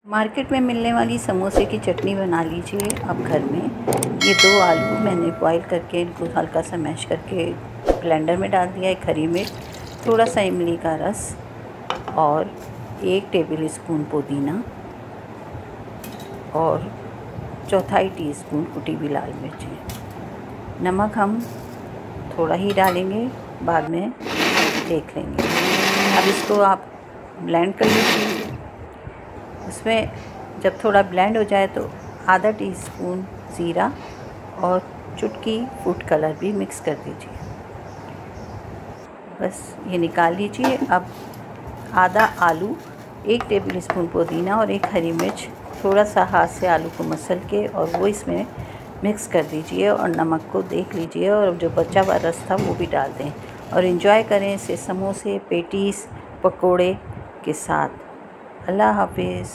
Market में मिलने वाली समोसे की चटनी बना लीजिए आप घर में। ये 2 आलू मैंने बॉईल करके इनको हल्का सा मैश करके ब्लेंडर में डाल दिया। एक हरी मिर्च, थोड़ा सा इमली का रस और 1 टेबल स्पून पुदीना और 1/4 टीस्पून कुटी हुई लाल मिर्ची। नमक हम थोड़ा ही डालेंगे, बाद में देख लेंगे। अब इसको आप ब्लेंड कर लीजिए। उसमें जब थोड़ा ब्लेंड हो जाए तो आधा टीस्पून ज़ीरा और चुटकी फूड कलर भी मिक्स कर दीजिए। बस ये निकाल लीजिए। अब आधा आलू, 1 टेबल स्पून पुदीना और 1 हरी मिर्च, थोड़ा सा हाथ से आलू को मसल के और वो इसमें मिक्स कर दीजिए और नमक को देख लीजिए और जो बचा हुआ रस था वो भी डाल दें और एंजॉय करें इसे समोसे, पेटीज़, पकोड़े के साथ। अल्लाह हाफिज़।